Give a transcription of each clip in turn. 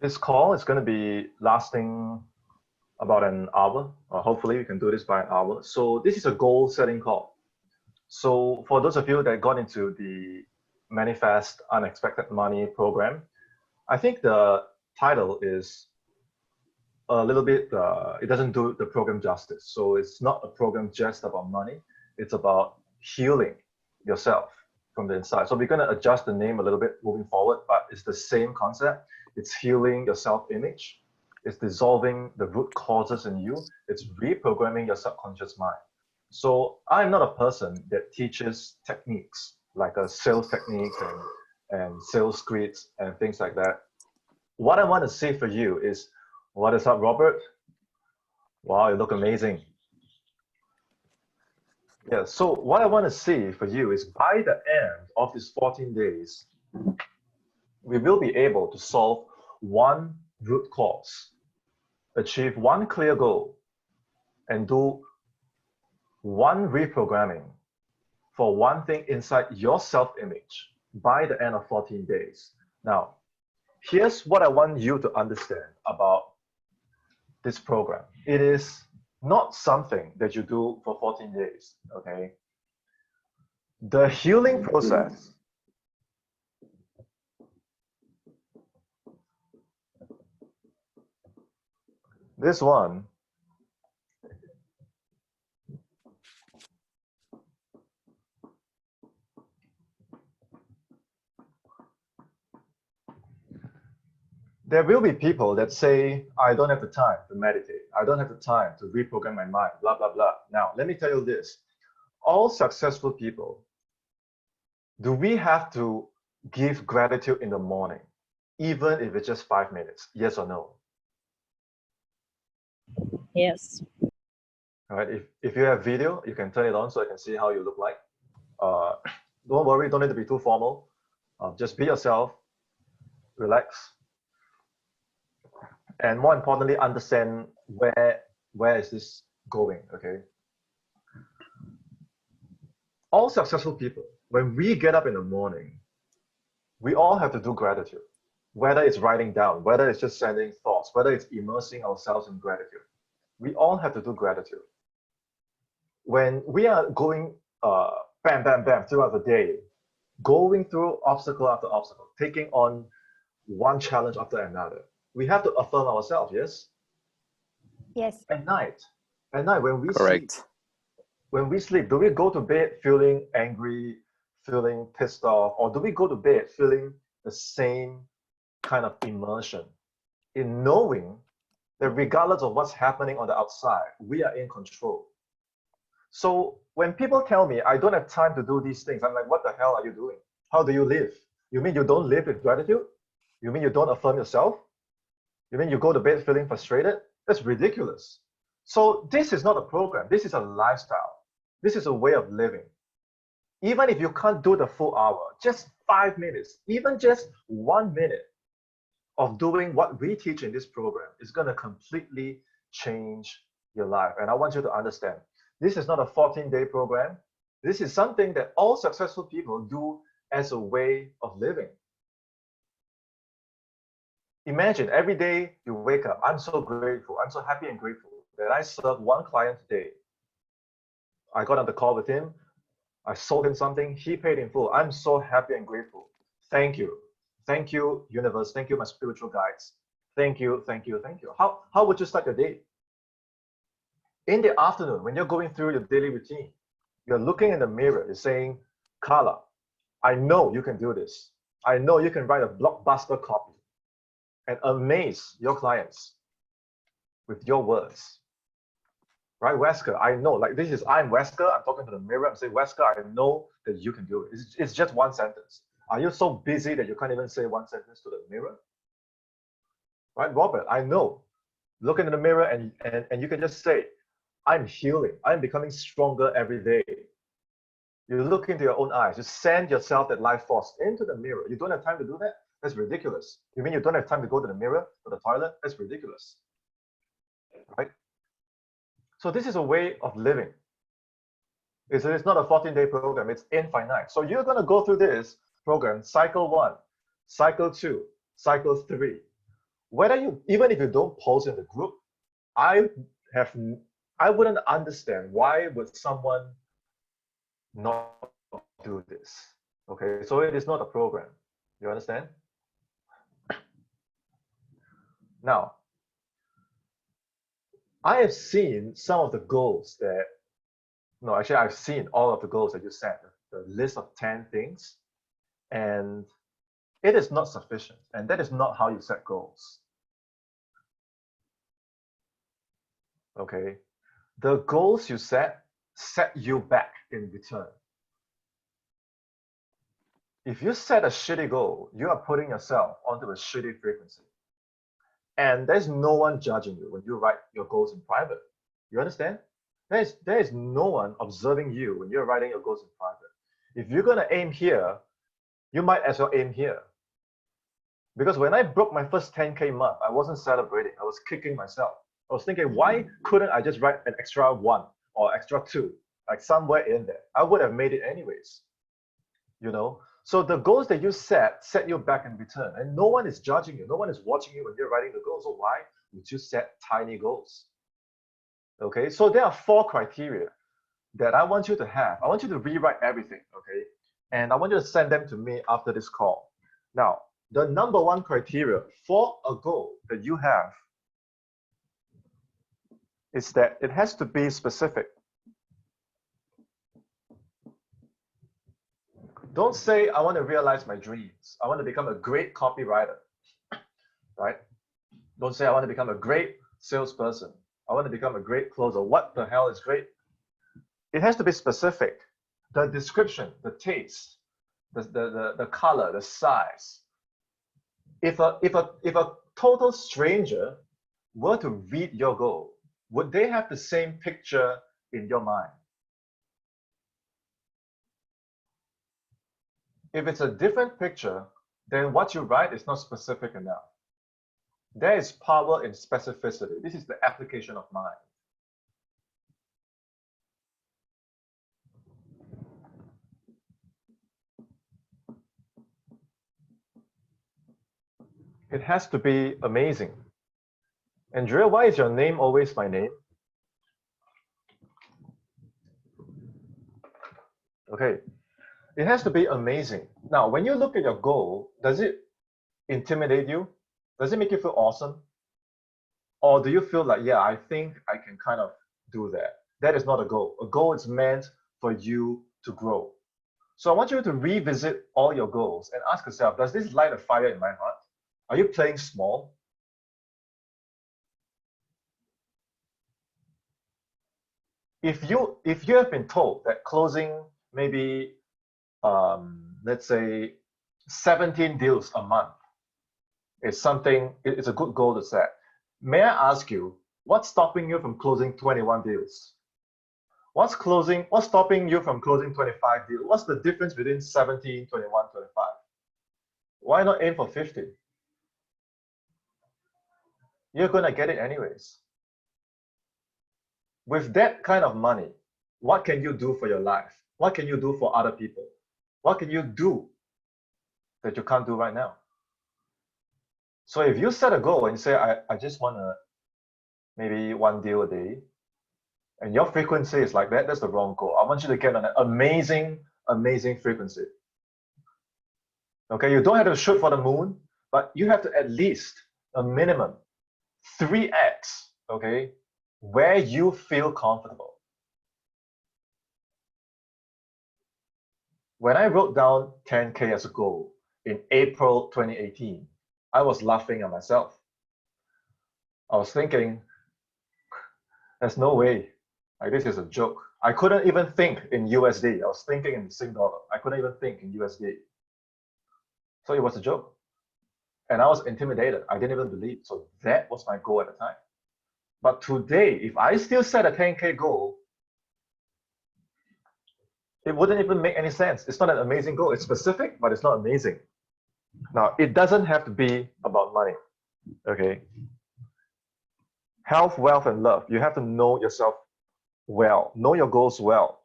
This call is going to be lasting about an hour, or hopefully we can do this by an hour. So this is a goal setting call. So for those of you that got into the Manifest Unexpected Money program, I think the title is a little bit, it doesn't do the program justice. So it's not a program just about money. It's about healing yourself from the inside. So we're going to adjust the name a little bit moving forward, but it's the same concept. It's healing your self-image. It's dissolving the root causes in you. It's reprogramming your subconscious mind. So I'm not a person that teaches techniques like a sales techniques and sales scripts and things like that. What I want to say for you is, what is up, Robert? Wow, you look amazing. Yeah, so what I want to see for you is by the end of these 14 days, we will be able to solve one root cause, achieve one clear goal, and do one reprogramming for one thing inside your self-image by the end of 14 days. Now, here's what I want you to understand about this program. It is not something that you do for 14 days, okay? The healing process this one there will be people that say, I don't have the time to meditate. I don't have the time to reprogram my mind, blah, blah, blah. Now, let me tell you this. All successful people, do we have to give gratitude in the morning, even if it's just 5 minutes? Yes or no? Yes. All right. If you have video, you can turn it on so I can see how you look like. Don't worry, don't need to be too formal. Just be yourself, relax. And more importantly, understand where is this going, okay? All successful people, when we get up in the morning, we all have to do gratitude. Whether it's writing down, whether it's just sending thoughts, whether it's immersing ourselves in gratitude. We all have to do gratitude. When we are going bam, bam, bam throughout the day, going through obstacle after obstacle, taking on one challenge after another, we have to affirm ourselves, yes? Yes. At night when we sleep, do we go to bed feeling angry, feeling pissed off, or do we go to bed feeling the same kind of immersion in knowing that regardless of what's happening on the outside, we are in control? So when people tell me, I don't have time to do these things, I'm like, what the hell are you doing? How do you live? You mean you don't live with gratitude? You mean you don't affirm yourself? You mean you go to bed feeling frustrated? That's ridiculous. So this is not a program. This is a lifestyle. This is a way of living. Even if you can't do the full hour, just 5 minutes, even just 1 minute of doing what we teach in this program is going to completely change your life. And I want you to understand, this is not a 14-day program. This is something that all successful people do as a way of living. Imagine every day you wake up, I'm so grateful, I'm so happy and grateful that I served one client today. I got on the call with him, I sold him something, he paid in full. I'm so happy and grateful. Thank you. Thank you, universe. Thank you, my spiritual guides. Thank you, thank you, thank you. How would you start your day? In the afternoon, when you're going through your daily routine, you're looking in the mirror, you're saying, Carla, I know you can do this. I know you can write a blockbuster copy and amaze your clients with your words. Right, Wesker, I know, like this is, I'm Wesker, I'm talking to the mirror, I'm saying, Wesker, I know that you can do it. It's just one sentence. Are you so busy that you can't even say one sentence to the mirror? Right, Robert, I know. Look into the mirror and you can just say, I'm healing, I'm becoming stronger every day. You look into your own eyes, you send yourself that life force into the mirror. You don't have time to do that? That's ridiculous. You mean you don't have time to go to the mirror, to the toilet? That's ridiculous, right? So this is a way of living. It's not a 14-day program, it's infinite. So you're gonna go through this program, cycle 1, cycle 2, cycle 3. Whether you, even if you don't post in the group, I wouldn't understand why would someone not do this. Okay, so it is not a program. You understand? Now, I have seen some of the goals that, no, actually I've seen all of the goals that you set, the list of 10 things, and it is not sufficient. And that is not how you set goals. Okay, the goals you set you back in return. If you set a shitty goal, you are putting yourself onto a shitty frequency. And there's no one judging you when you write your goals in private. You understand? There is no one observing you when you're writing your goals in private. If you're gonna aim here, you might as well aim here. Because when I broke my first 10K month, I wasn't celebrating, I was kicking myself. I was thinking, why couldn't I just write an extra 1 or extra 2, like somewhere in there? I would have made it anyways, you know? So the goals that you set you back in return, and no one is judging you. No one is watching you when you're writing the goals. So why would you set tiny goals? Okay, so there are 4 criteria that I want you to have. I want you to rewrite everything, okay? And I want you to send them to me after this call. Now, the number 1 criteria for a goal that you have is that it has to be specific. Don't say, I want to realize my dreams. I want to become a great copywriter, right? Don't say, I want to become a great salesperson. I want to become a great closer. What the hell is great? It has to be specific. The description, the taste, the color, the size. If a total stranger were to read your goal, would they have the same picture in your mind? If it's a different picture, then what you write is not specific enough. There is power in specificity. This is the application of mind. It has to be amazing. Andrea, why is your name always my name? Okay, it has to be amazing. Now, when you look at your goal, does it intimidate you? Does it make you feel awesome? Or do you feel like, yeah, I think I can kind of do that? That is not a goal. A goal is meant for you to grow. So I want you to revisit all your goals and ask yourself, does this light a fire in my heart? Are you playing small? If you have been told that closing maybe let's say 17 deals a month is something, it's a good goal to set. May I ask you, what's stopping you from closing 21 deals? What's stopping you from closing 25 deals? What's the difference between 17, 21, 25? Why not aim for 50? You're gonna get it anyways. With that kind of money, what can you do for your life? What can you do for other people? What can you do that you can't do right now? So if you set a goal and say, I just want to maybe 1 deal a day, and your frequency is like that, that's the wrong goal. I want you to get an amazing, amazing frequency. Okay, you don't have to shoot for the moon, but you have to at least a minimum 3x, okay, where you feel comfortable. When I wrote down 10K as a goal in April 2018, I was laughing at myself. I was thinking, there's no way, like this is a joke. I couldn't even think in USD. I was thinking in Sing dollar. I couldn't even think in USD. So it was a joke. And I was intimidated. I didn't even believe. So that was my goal at the time. But today, if I still set a 10K goal, it wouldn't even make any sense. It's not an amazing goal. It's specific, but it's not amazing. Now, it doesn't have to be about money, okay? Health, wealth, and love. You have to know yourself well. Know your goals well.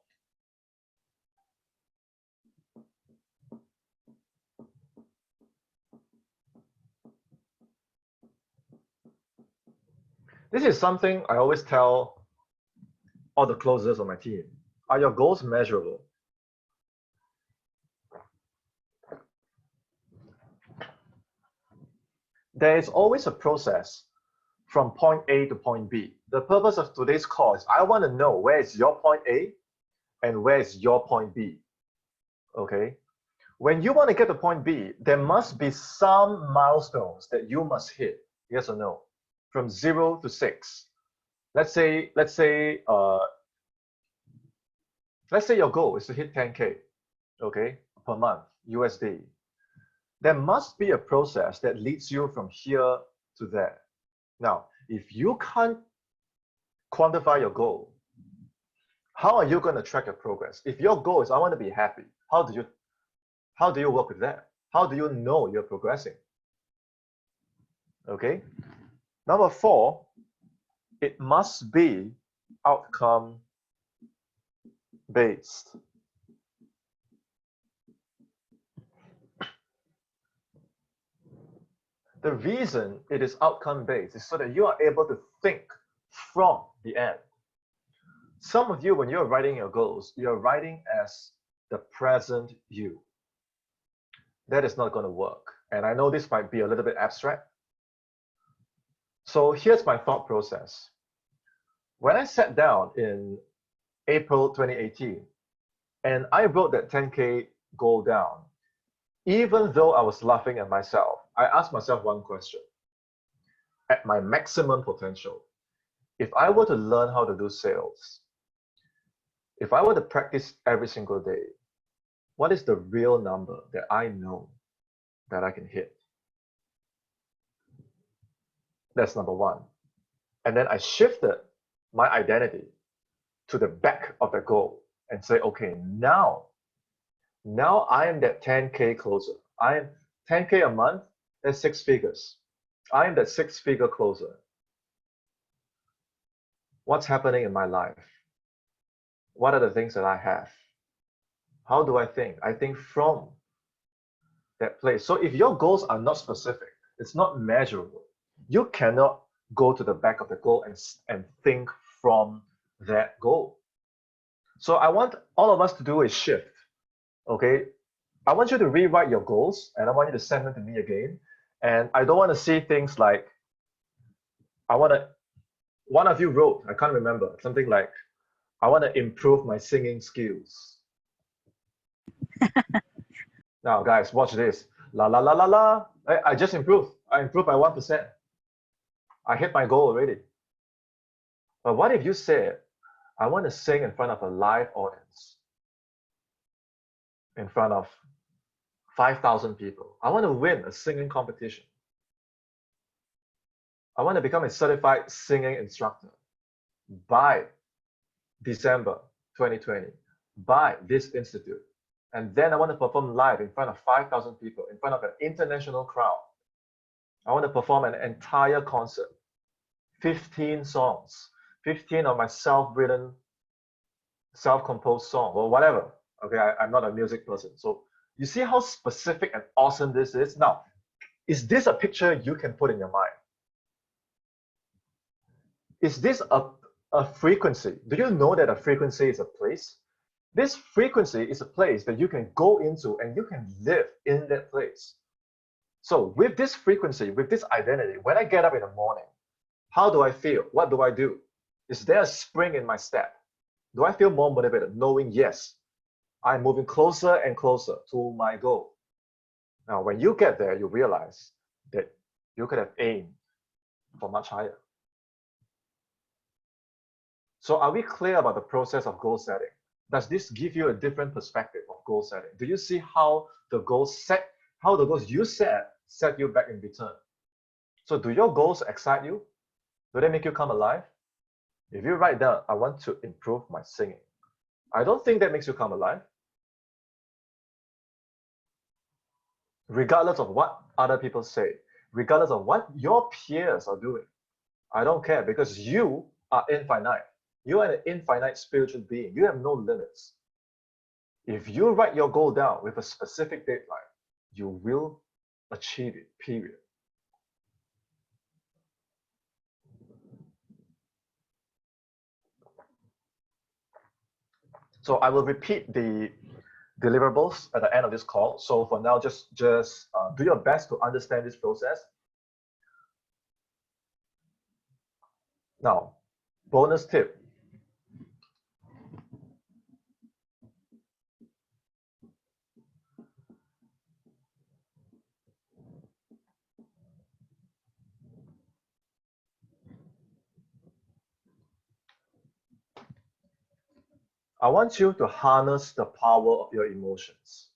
This is something I always tell all the closers on my team. Are your goals measurable? There is always a process from point A to point B. The purpose of today's call is I want to know where is your point A and where is your point B. Okay? When you want to get to point B, there must be some milestones that you must hit. Yes or no? From 0 to 6. Let's say your goal is to hit 10K, okay, per month, USD. There must be a process that leads you from here to there. Now, if you can't quantify your goal, how are you going to track your progress? If your goal is I want to be happy, how do you work with that? How do you know you're progressing? Okay. Number 4, it must be outcome based. The reason it is outcome based is so that you are able to think from the end. Some of you, when you're writing your goals, you're writing as the present you. That is not going to work. And I know this might be a little bit abstract. So here's my thought process. When I sat down in April 2018 and I wrote that 10K goal down, even though I was laughing at myself, I asked myself one question. At my maximum potential, if I were to learn how to do sales, if I were to practice every single day, what is the real number that I know that I can hit? That's number 1. And then I shifted my identity to the back of the goal and say, okay, now I am that 10K closer. I am 10K a month, that's 6 figures. I am that 6-figure closer. What's happening in my life? What are the things that I have? How do I think? I think from that place. So if your goals are not specific, it's not measurable, you cannot go to the back of the goal and think from that goal. So I want all of us to do a shift, okay? I want you to rewrite your goals and I want you to send them to me again. And I don't want to see things like, one of you wrote, I can't remember, something like, I want to improve my singing skills. Now, guys, watch this. La la la la la. I just improved. I improved by 1%. I hit my goal already. But what if you said, I want to sing in front of a live audience, in front of 5,000 people. I want to win a singing competition. I want to become a certified singing instructor by December 2020, by this institute. And then I want to perform live in front of 5,000 people, in front of an international crowd. I want to perform an entire concert, 15 songs, 15 of my self-written, self-composed song or whatever. Okay, I'm not a music person. So you see how specific and awesome this is? Now, is this a picture you can put in your mind? Is this a frequency? Do you know that a frequency is a place? This frequency is a place that you can go into and you can live in that place. So with this frequency, with this identity, when I get up in the morning, how do I feel? What do I do? Is there a spring in my step? Do I feel more motivated knowing, yes, I'm moving closer and closer to my goal? Now, when you get there, you realize that you could have aimed for much higher. So are we clear about the process of goal setting? Does this give you a different perspective of goal setting? Do you see how the goals you set you back in return? So do your goals excite you? Do they make you come alive? If you write down, I want to improve my singing, I don't think that makes you come alive. Regardless of what other people say, regardless of what your peers are doing, I don't care, because you are infinite. You are an infinite spiritual being. You have no limits. If you write your goal down with a specific deadline, you will achieve it, period. So I will repeat the deliverables at the end of this call. So for now, just do your best to understand this process. Now, bonus tip. I want you to harness the power of your emotions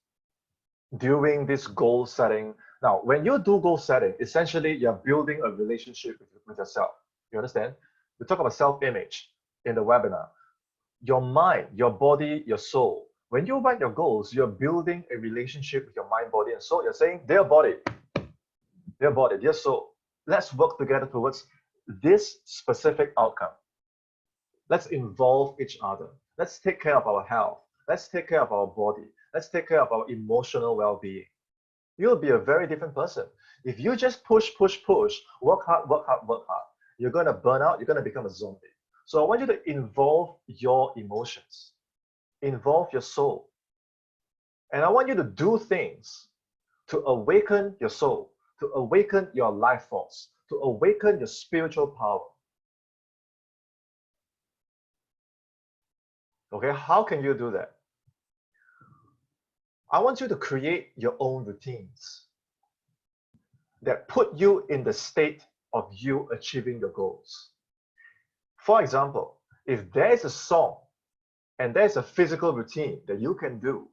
during this goal setting. Now, when you do goal setting, essentially you're building a relationship with yourself. You understand? We talk about self-image in the webinar. Your mind, your body, your soul. When you write your goals, you're building a relationship with your mind, body, and soul. You're saying, dear body, dear soul, let's work together towards this specific outcome. Let's involve each other. Let's take care of our health. Let's take care of our body. Let's take care of our emotional well-being. You'll be a very different person. If you just push, work hard, you're going to burn out, you're going to become a zombie. So I want you to involve your emotions, involve your soul. And I want you to do things to awaken your soul, to awaken your life force, to awaken your spiritual power. Okay, how can you do that? I want you to create your own routines that put you in the state of you achieving your goals. For example, if there's a song and there's a physical routine that you can do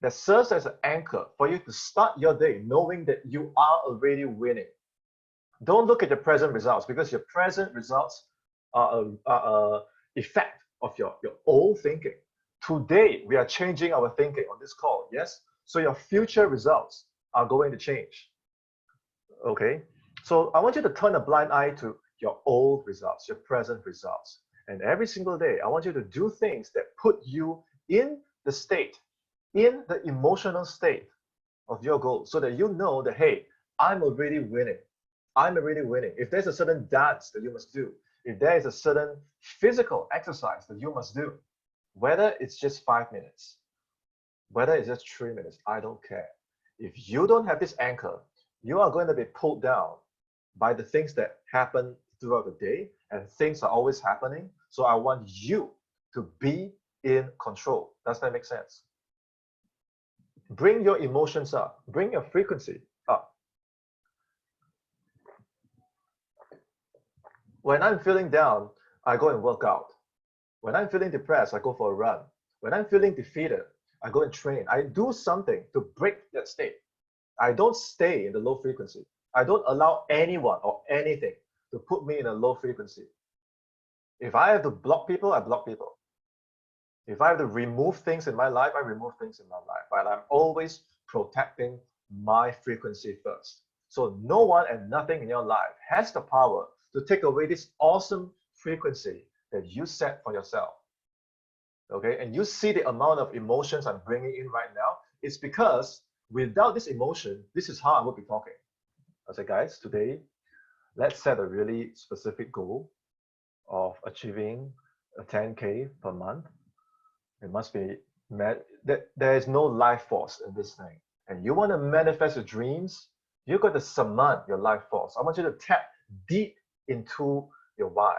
that serves as an anchor for you to start your day knowing that you are already winning. Don't look at your present results, because your present results are an effect of your old thinking. Today, we are changing our thinking on this call, yes? So your future results are going to change, okay? So I want you to turn a blind eye to your old results, your present results. And every single day, I want you to do things that put you in the state, in the emotional state of your goal, so that you know that, hey, I'm already winning. I'm already winning. If there's a certain dance that you must do, if there is a certain physical exercise that you must do, whether it's just 5 minutes, whether it's just 3 minutes, I don't care. If you don't have this anchor, you are going to be pulled down by the things that happen throughout the day, and things are always happening. So I want you to be in control. Does that make sense? Bring your emotions up, bring your frequency up. When I'm feeling down, I go and work out. When I'm feeling depressed, I go for a run. When I'm feeling defeated, I go and train. I do something to break that state. I don't stay in the low frequency. I don't allow anyone or anything to put me in a low frequency. If I have to block people, I block people. If I have to remove things in my life, I remove things in my life. But I'm always protecting my frequency first. So no one and nothing in your life has the power to take away this awesome frequency that you set for yourself. Okay, and you see the amount of emotions I'm bringing in right now. It's because without this emotion, this is how I would be talking. I said, guys, today, let's set a really specific goal of achieving a 10K per month. It must be met. There is no life force in this thing. And you want to manifest your dreams, you got to summon your life force. I want you to tap deep into your why.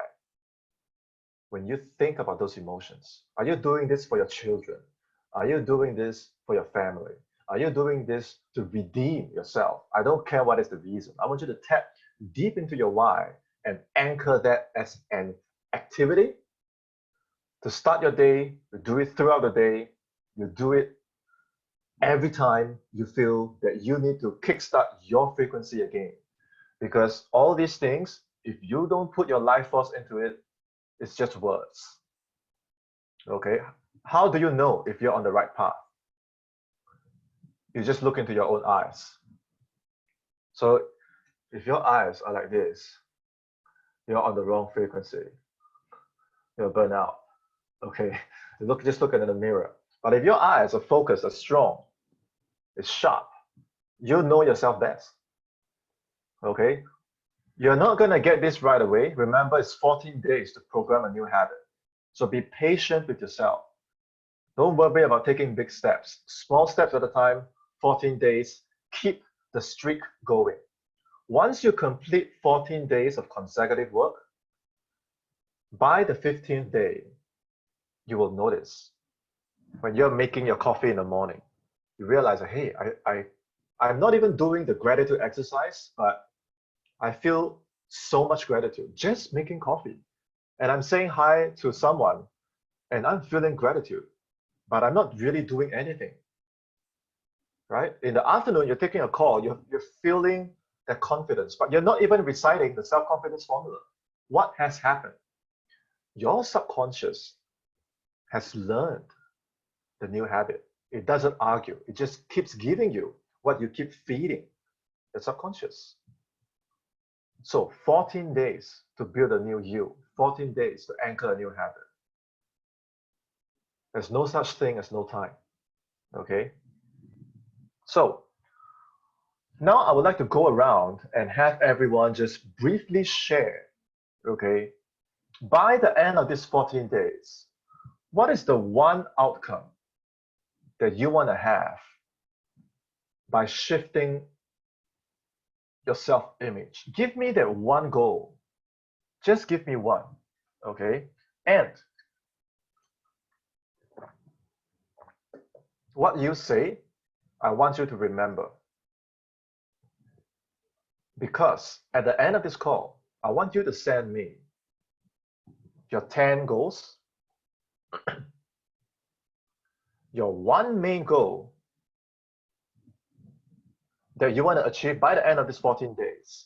When you think about those emotions, are you doing this for your children? Are you doing this for your family? Are you doing this to redeem yourself? I don't care what is the reason. I want you to tap deep into your why and anchor that as an activity to start your day. You do it throughout the day. You do it every time you feel that you need to kickstart your frequency again. Because all these things, if you don't put your life force into it, it's just words. Okay? How do you know if you're on the right path? You just look into your own eyes. So if your eyes are like this, you're on the wrong frequency. You'll burn out. Okay? Just look in the mirror. But if your eyes are focused, are strong, it's sharp, you know yourself best. Okay? You're not going to get this right away. Remember, it's 14 days to program a new habit. So be patient with yourself. Don't worry about taking big steps. Small steps at a time, 14 days. Keep the streak going. Once you complete 14 days of consecutive work, by the 15th day, you will notice when you're making your coffee in the morning, you realize, hey, I'm not even doing the gratitude exercise, but I feel so much gratitude just making coffee. And I'm saying hi to someone and I'm feeling gratitude, but I'm not really doing anything, right? In the afternoon, you're taking a call, you're feeling that confidence, but you're not even reciting the self-confidence formula. What has happened? Your subconscious has learned the new habit. It doesn't argue. It just keeps giving you what you keep feeding the subconscious. So 14 days to build a new you, 14 days to anchor a new habit. There's no such thing as no time, okay? So now I would like to go around and have everyone just briefly share, okay? By the end of these 14 days, what is the one outcome that you want to have by shifting your self-image? Give me that one goal. Just give me one, okay? And what you say, I want you to remember. Because at the end of this call, I want you to send me your 10 goals, your one main goal that you want to achieve by the end of these 14 days.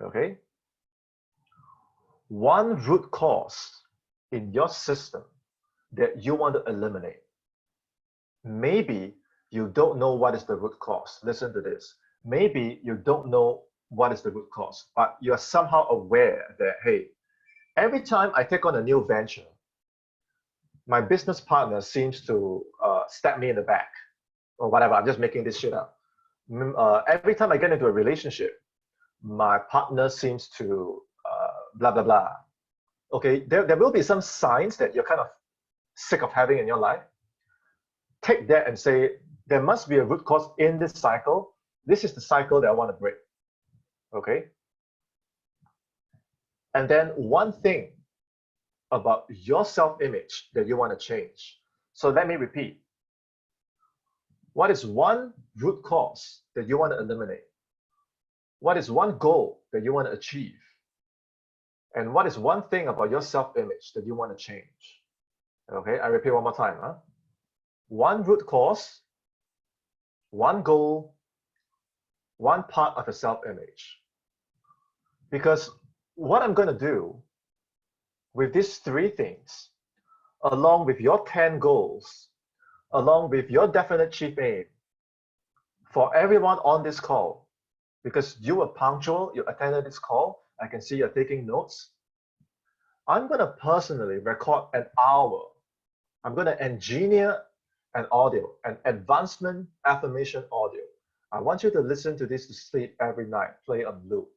Okay? One root cause in your system that you want to eliminate. Maybe you don't know what is the root cause. Listen to this. Maybe you don't know what is the root cause, but you're somehow aware that, hey, every time I take on a new venture, my business partner seems to stab me in the back or whatever. I'm just making this shit up. Every time I get into a relationship, my partner seems to blah, blah, blah. Okay, there will be some signs that you're kind of sick of having in your life. Take that and say, there must be a root cause in this cycle. This is the cycle that I want to break. Okay? And then one thing about your self-image that you want to change. So let me repeat. What is one root cause that you want to eliminate? What is one goal that you want to achieve? And what is one thing about your self-image that you want to change? Okay, I repeat one more time. One root cause, one goal, one part of the self-image. Because what I'm going to do with these three things, along with your 10 goals, along with your definite chief aim, for everyone on this call, because you were punctual, you attended this call, I can see you're taking notes. I'm going to personally record an hour. I'm going to engineer an audio, an advancement affirmation audio. I want you to listen to this to sleep every night, play on loop.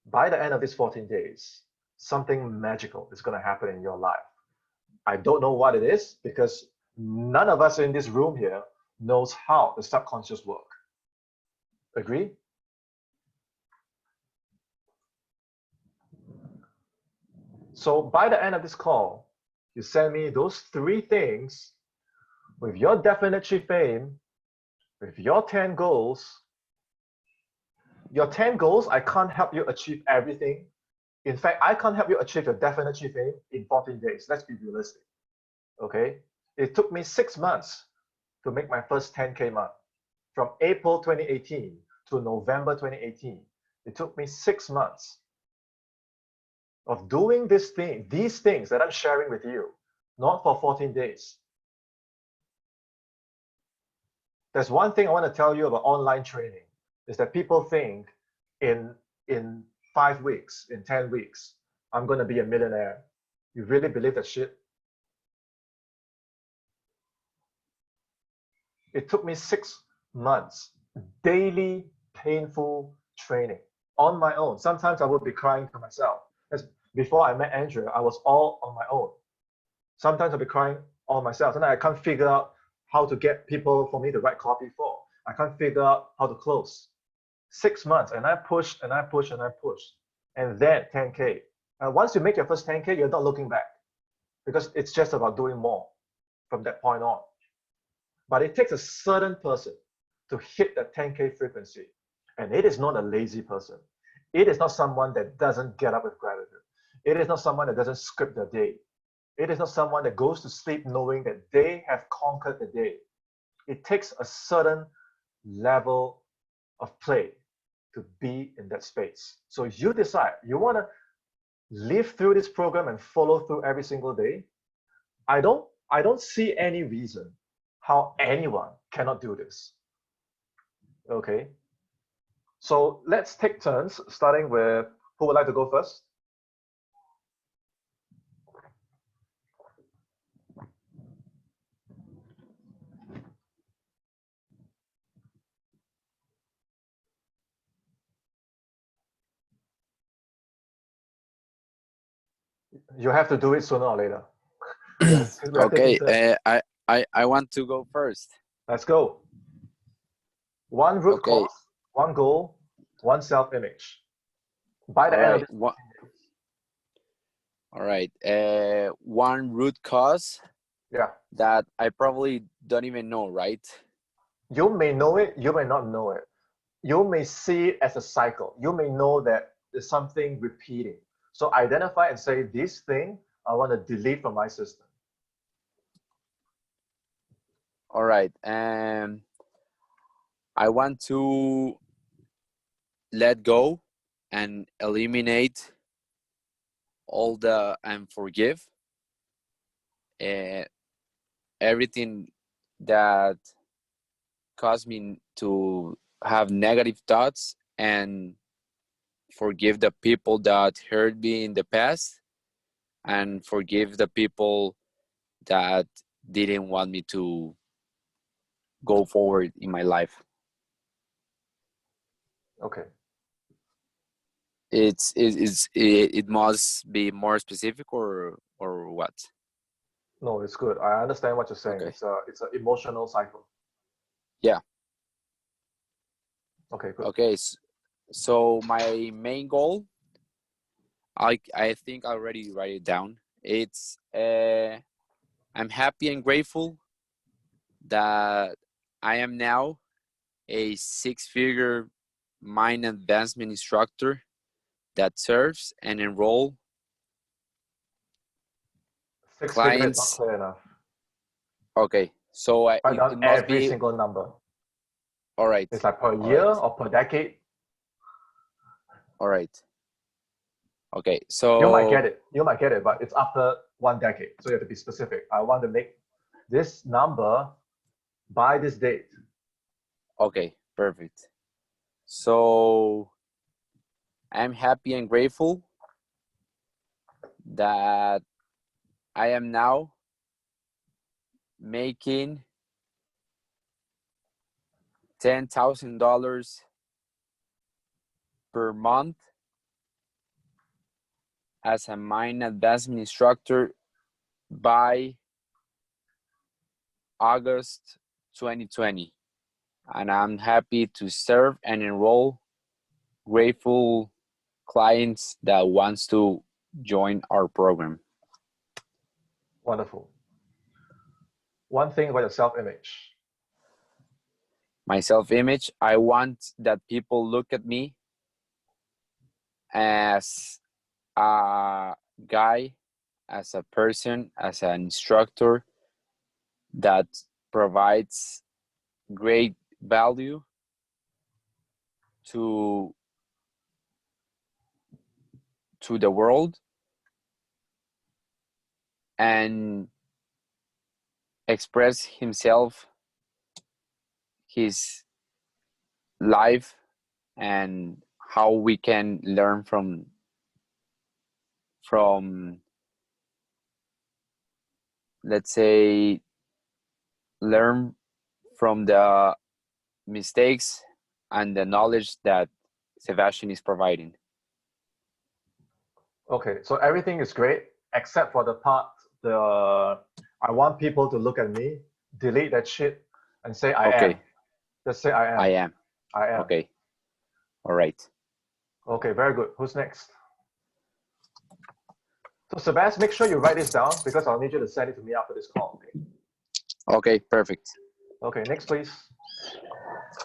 By the end of these 14 days, something magical is going to happen in your life. I don't know what it is because none of us in this room here knows how the subconscious works. Agree? So by the end of this call, you send me those three things with your definite chief aim, with your 10 goals. Your 10 goals, I can't help you achieve everything. In fact, I can't help you achieve your definite chief aim in 14 days. Let's be realistic. Okay? It took me 6 months to make my first 10K month. From April 2018 to November 2018. It took me 6 months of doing these things that I'm sharing with you, not for 14 days. There's one thing I want to tell you about online training, is that people think in 5 weeks, in 10 weeks, I'm going to be a millionaire. You really believe that shit? It took me 6 months, daily painful training on my own. Sometimes I would be crying to myself. Before I met Andrea, I was all on my own. Sometimes I'll be crying all myself. And I can't figure out how to get people for me to write copy for. I can't figure out how to close. 6 months, and I push and I push and I push. And then 10K. And once you make your first 10K, you're not looking back because it's just about doing more from that point on. But it takes a certain person to hit that 10K frequency. And it is not a lazy person. It is not someone that doesn't get up with gratitude. It is not someone that doesn't script their day. It is not someone that goes to sleep knowing that they have conquered the day. It takes a certain level of play to be in that space. So you decide, you want to live through this program and follow through every single day. I don't see any reason how anyone cannot do this. Okay. So let's take turns, starting with who would like to go first? You have to do it sooner or later. we are taking Okay, turns. I want to go first. Let's go. One root Okay, cause, one goal, one self-image. By the all end of right. this 14 days. All right. One root cause Yeah. that I probably don't even know, right? You may know it, you may not know it. You may see it as a cycle. You may know that there's something repeating. So identify and say, this thing I want to delete from my system. All right. I want to let go and eliminate all the and forgive uh, everything that caused me to have negative thoughts, and forgive the people that hurt me in the past, and forgive the people that didn't want me to go forward in my life. Okay. It must be more specific, or what? No, it's good. I understand what you're saying. Okay. It's an emotional cycle. Yeah. Okay, good. Okay. So my main goal, I think I already write it down. It's I'm happy and grateful that I am now a six-figure mind advancement instructor that serves and enroll 6 figure is not clients. clear enough. Okay, so Write down it must every be single number. all right. It's like per All year right. or per decade. All right. Okay, You might so get it. You might get it, but it's after 1 decade. So you have to be specific. I want to make this number by this date. okay, perfect. So I'm happy and grateful that I am now making $10,000 per month as a mind advancement instructor by August 2020. And I'm happy to serve and enroll grateful clients that wants to join our program. Wonderful. One thing about your self-image. My self-image, I want that people look at me as a guy, as a person, as an instructor that provides great value to the world, and express himself, his life, and how we can learn from let's say learn from the mistakes and the knowledge that Sebastian is providing. Okay, so everything is great except for the part, I want people to look at me, delete that shit, and say I am. Okay. Just say I am. I am. I am. Okay. All right. Okay, very good. Who's next? So Sebastian, make sure you write this down because I'll need you to send it to me after this call. Okay. Okay, perfect. Okay, next please.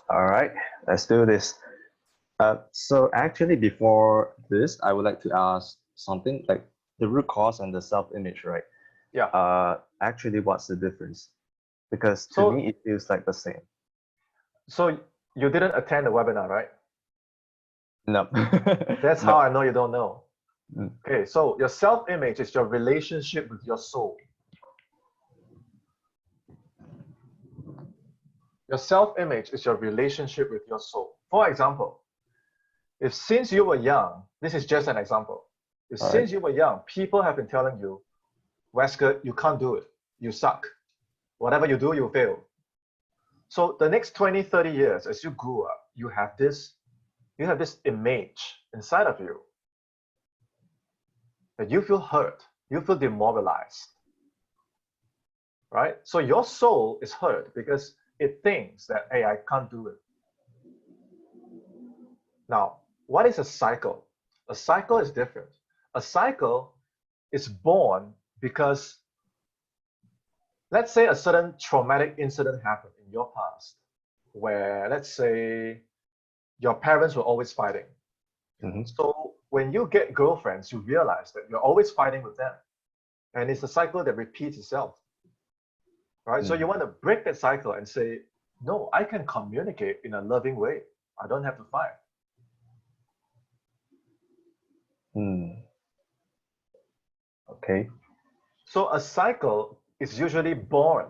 All right, let's do this. So actually, before this, I would like to ask something like the root cause and the self-image, right? Yeah. Actually, what's the difference? Because to So- me, it feels like the same. So you didn't attend the webinar, right? No. That's No. how I know you don't know. Mm. Okay, so your self-image is your relationship with your soul. Your self-image is your relationship with your soul. For example, if since you were young, this is just an example. If All since right. you were young, people have been telling you, Wesker, you can't do it. You suck. Whatever you do, you fail. So the next 20, 30 years, as you grew up, you have this image inside of you that you feel hurt, you feel demoralized, right? So your soul is hurt because it thinks that, hey, I can't do it. Now, what is a cycle? A cycle is different. A cycle is born because, let's say a certain traumatic incident happened in your past where, let's say, your parents were always fighting. Mhm. So when you get girlfriends, you realize that you're always fighting with them. And it's a cycle that repeats itself. Right? So you want to break that cycle and say, no, I can communicate in a loving way. I don't have to fight. Okay. So a cycle is usually born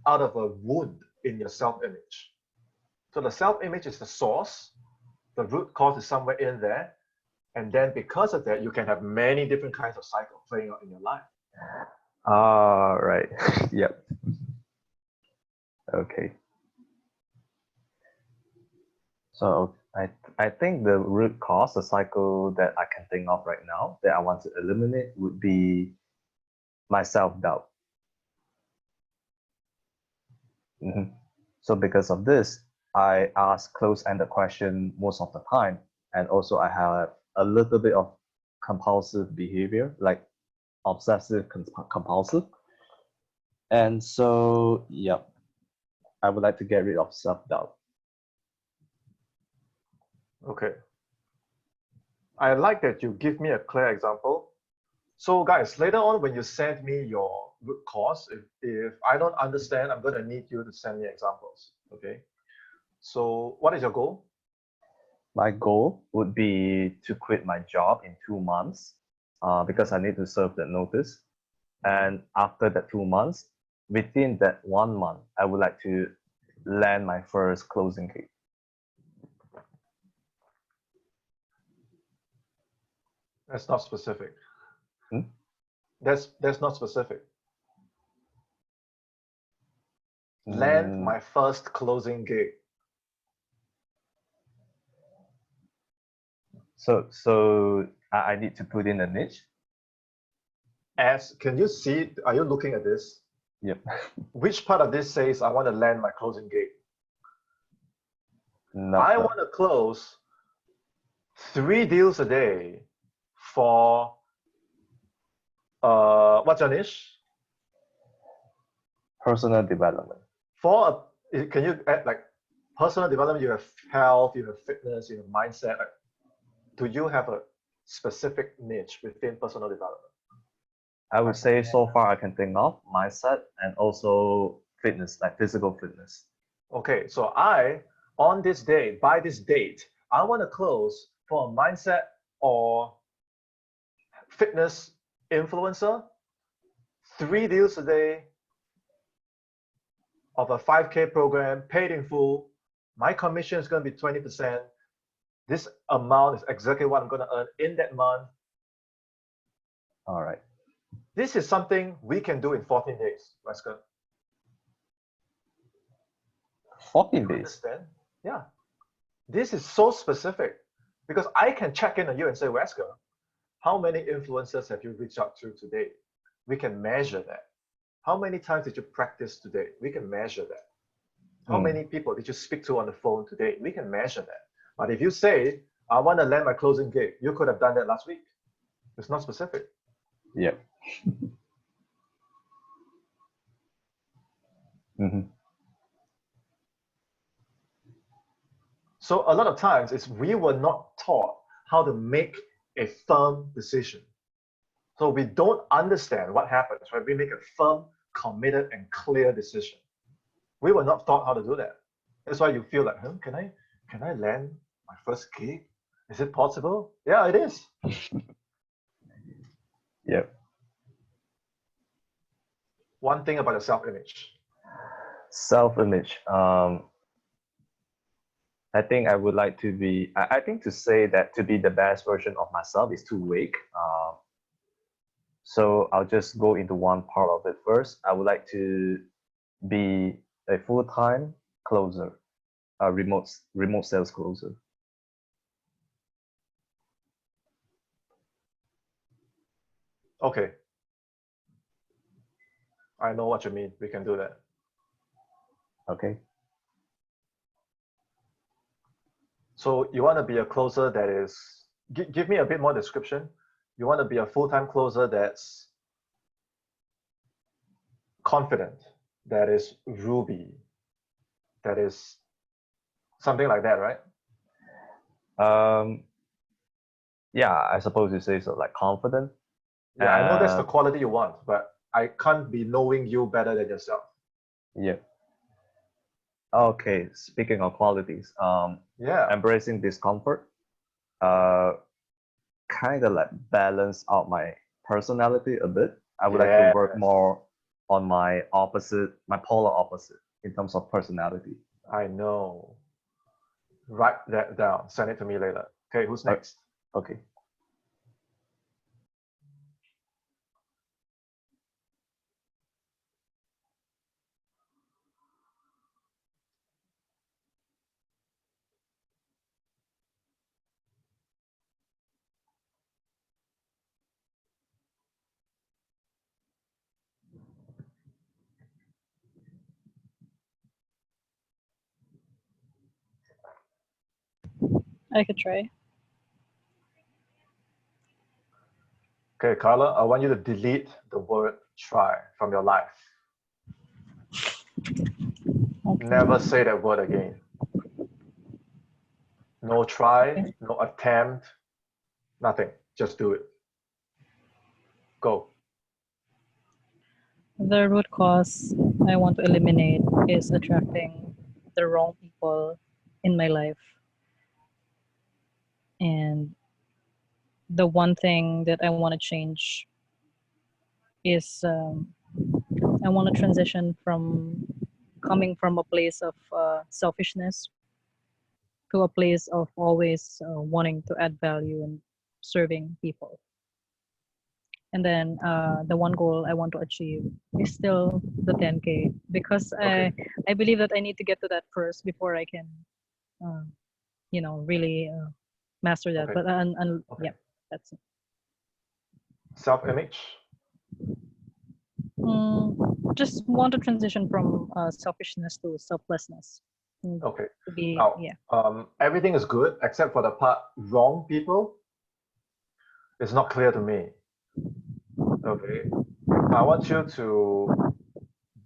out of a wound in your self-image. So the self-image is the source. The root cause is somewhere in there. And then because of that, you can have many different kinds of cycles playing out in your life. All right. Yep. Okay. So I think the root cause, the cycle that I can think of right now that I want to eliminate would be my self-doubt. So because of this, I ask close-ended question most of the time. And also I have a little bit of compulsive behavior, like obsessive compulsive. And so, yep, I would like to get rid of self-doubt. Okay. I like that you give me a clear example. So guys, later on when you send me your root cause, if I don't understand, I'm going to need you to send me examples. Okay. So what is your goal? My goal would be to quit my job in 2 months because I need to serve that notice. And after that 2 months, within that 1 month, I would like to land my first closing gig. That's not specific. Hmm? That's not specific. Land my first closing gig. So I need to put in a niche. Can you see, are you looking at this? Yep. Which part of this says I want to land my closing gig? No, I no. want to close 3 deals a day for, what's your niche? Personal development. Can you add like personal development? You have health, you have fitness, you have mindset. Like, do you have a specific niche within personal development? I would say so far I can think of mindset and also fitness, like physical fitness. Okay, so I, on this day, by this date, I want to close for a mindset or fitness influencer, 3 deals a day of a 5K program, paid in full. My commission is going to be 20%. This amount is exactly what I'm going to earn in that month. All right. This is something we can do in 14 days, Wesker. 14 days. Understand? Yeah. This is so specific because I can check in on you and say, Wesker, how many influencers have you reached out to today? We can measure that. How many times did you practice today? We can measure that. How many people did you speak to on the phone today? We can measure that. But if you say, I want to land my closing gig, you could have done that last week. It's not specific. Yeah. So a lot of times it's we were not taught how to make a firm decision. So we don't understand what happens when we make a firm, committed, and clear decision. We were not taught how to do that. That's why you feel like, can I land my first gig? Is it possible? Yeah, it is. Yeah. One thing about your self-image. Self-image. I think I would like to be, I think to say that to be the best version of myself is too vague. So I'll just go into one part of it first. I would like to be a full-time closer, a remote sales closer. Okay. I know what you mean. We can do that. Okay. So you want to be a closer that is, give me a bit more description. You want to be a full-time closer that's confident, that is Ruby, that is something like that, right? Yeah, I suppose you say so, like confident. Yeah, I know that's the quality you want, but I can't be knowing you better than yourself. Yeah. Okay, speaking of qualities, Yeah. embracing discomfort, kind of like balance out my personality a bit. I would like to work Yes. more on my opposite, my polar opposite in terms of personality. I know. Write that down. Send it to me later. Okay, who's next? Okay. I could try. Okay, Carla, I want you to delete the word try from your life. Okay. Never say that word again. No try, no attempt, nothing. Just do it. Go. The root cause I want to eliminate is attracting the wrong people in my life. And the one thing that I want to change is I want to transition from coming from a place of selfishness to a place of always wanting to add value and serving people. And then the one goal I want to achieve is still the 10K because Okay. I believe that I need to get to that first before I can, really master that. Okay. But Okay. yeah, that's it. Self-image. Just want to transition from selfishness to selflessness. Okay. To be Now, yeah. everything is good except for the part wrong people. It's not clear to me. Okay. I want you to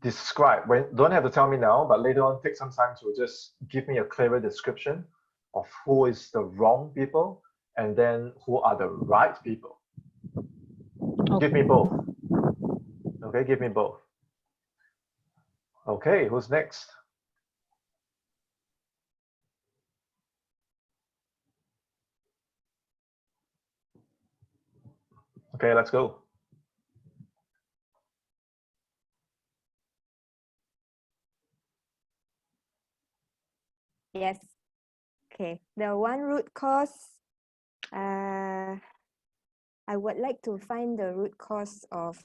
describe. Don't have to tell me now, but later on, take some time to just give me a clearer description of who is the wrong people and then who are the right people. Give me both. Okay, give me both. Okay, who's next? Okay, let's go. Yes. Okay. The one root cause, I would like to find the root cause of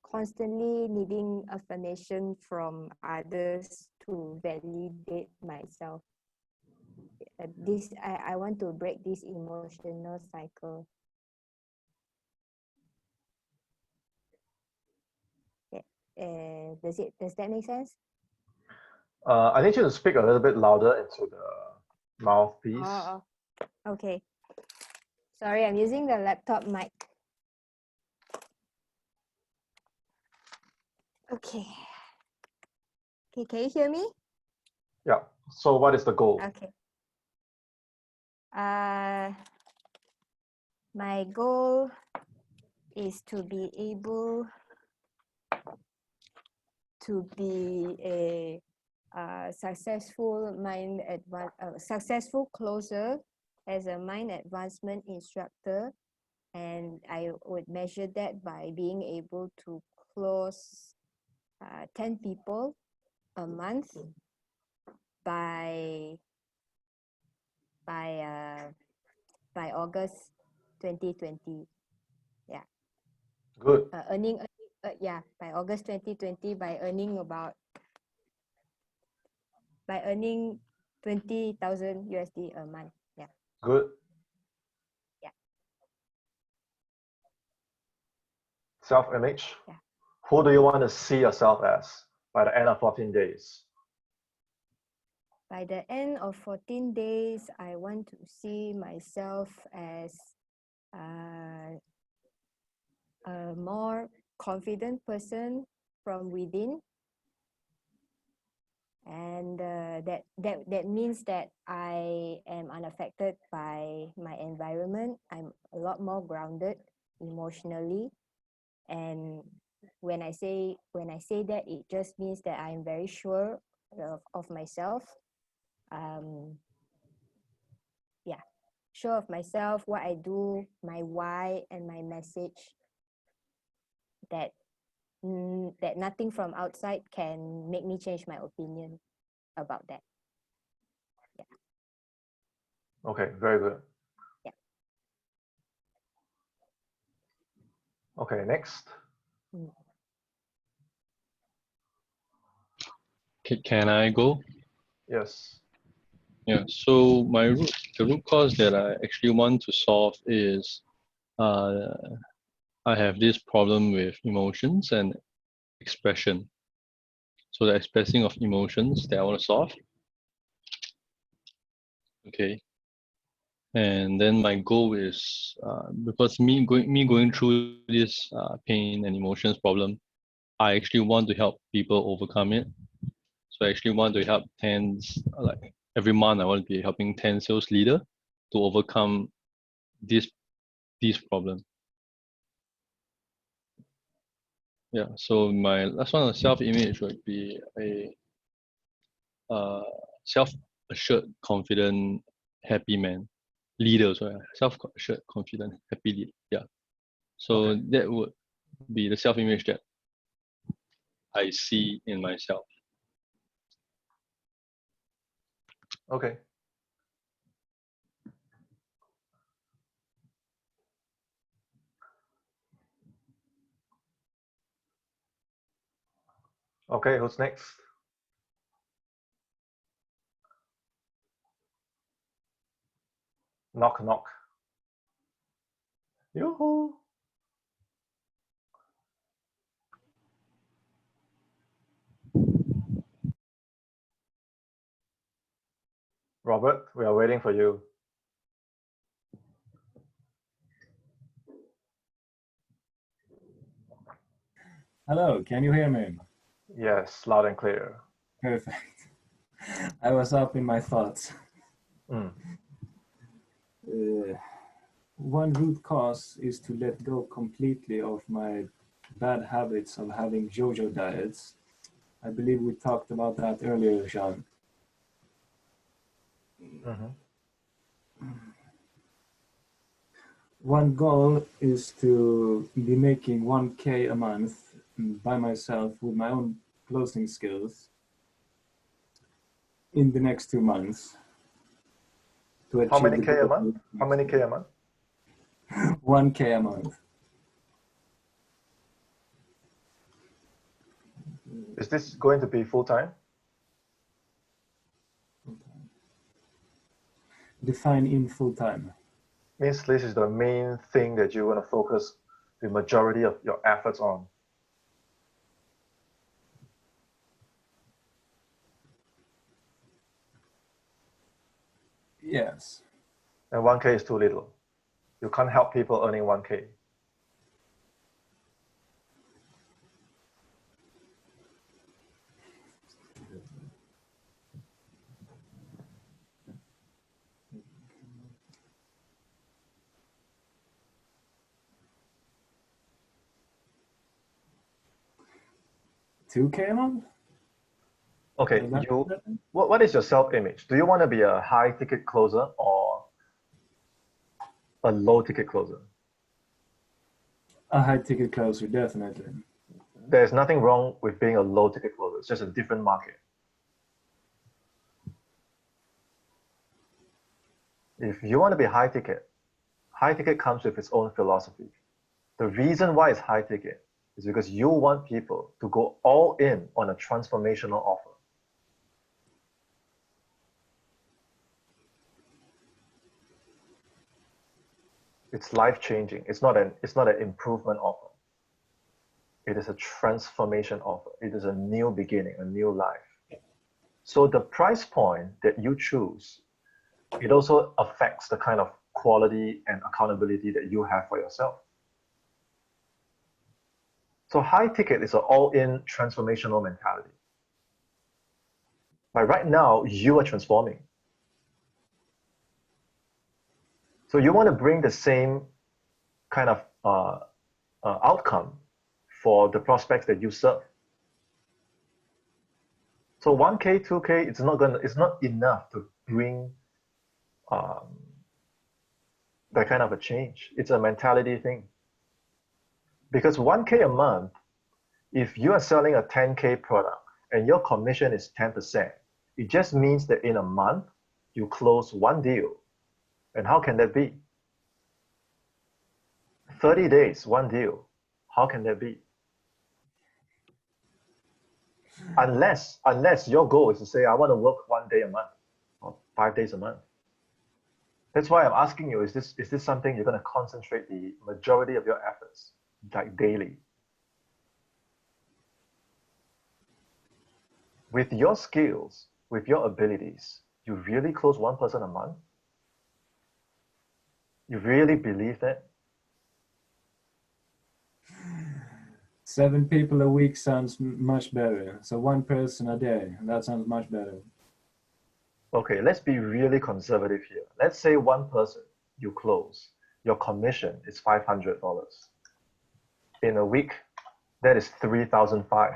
constantly needing affirmation from others to validate myself. I want to break this emotional cycle. Does that make sense? I need you to speak a little bit louder into the mouthpiece. Oh, okay. Sorry, I'm using the laptop mic. Okay. Okay, can you hear me? Yeah. So what is the goal? Okay. My goal is to be able to be a successful successful closer as a mind advancement instructor, and I would measure that by being able to close 10 people a month by August 2020. Yeah. Good. By August 2020 by earning 20,000 USD a month. Yeah. Good. Yeah. Self-image. Yeah. Who do you want to see yourself as by the end of 14 days? By the end of 14 days, I want to see myself as a more confident person from within, and that means that I am unaffected by my environment. I'm a lot more grounded emotionally, and when I say that, it just means that I'm very sure of myself. Sure of myself, what I do, my why, and my message, that nothing from outside can make me change my opinion about that. Yeah. Okay, very good. Yeah. Okay, next. Can I go? Yes. Yeah, so the root cause that I actually want to solve is I have this problem with emotions and expression. So the expressing of emotions that I want to solve. Okay. And then my goal is because me going through this pain and emotions problem, I actually want to help people overcome it. So I actually want to help like every month I want to be helping 10 sales leader to overcome this problem. Yeah, so my last one, self-image, would be a self-assured, confident, happy man, leader. So self-assured, confident, happy leader. Yeah. So Okay. that would be the self-image that I see in myself. Okay. Okay, who's next? Knock, knock. Yoo-hoo. Robert, we are waiting for you. Hello, can you hear me? Yes, loud and clear. Perfect. I was up in my thoughts. Mm. One root cause is to let go completely of my bad habits of having JoJo diets. I believe we talked about that earlier, Sean. Mm-hmm. One goal is to be making 1K a month by myself with my own closing skills in the next 2 months. To achieve How many K a month? How many K a month? 1K a month. Is this going to be full-time? Define in full time. Means this is the main thing that you want to focus the majority of your efforts on. Yes. And 1K is too little. You can't help people earning 1K. $2K a month? Okay, Is that you. better? What is your self-image? Do you want to be a high-ticket closer or a low-ticket closer? A high ticket closer, definitely. There's nothing wrong with being a low-ticket closer. It's just a different market. If you want to be high ticket comes with its own philosophy. The reason why it's high ticket is because you want people to go all in on a transformational offer. It's life-changing. It's not an improvement offer. It is a transformation offer. It is a new beginning, a new life. So the price point that you choose, it also affects the kind of quality and accountability that you have for yourself. So high ticket is an all-in transformational mentality. But right now, you are transforming. So you want to bring the same kind of outcome for the prospects that you serve. So 1K, 2K, it's not enough to bring that kind of a change. It's a mentality thing. Because 1K a month, if you are selling a 10K product and your commission is 10%, it just means that in a month, you close one deal. And how can that be? 30 days, one deal. How can that be? Unless your goal is to say, I want to work 1 day a month or 5 days a month. That's why I'm asking you, is this something you're going to concentrate the majority of your efforts, like daily? With your skills, with your abilities, you really close one person a month? You really believe that? 7 people a week sounds much better. So 1 person a day, that sounds much better. Okay, let's be really conservative here. Let's say 1 person you close, your commission is $500. In a week, that is $3,500.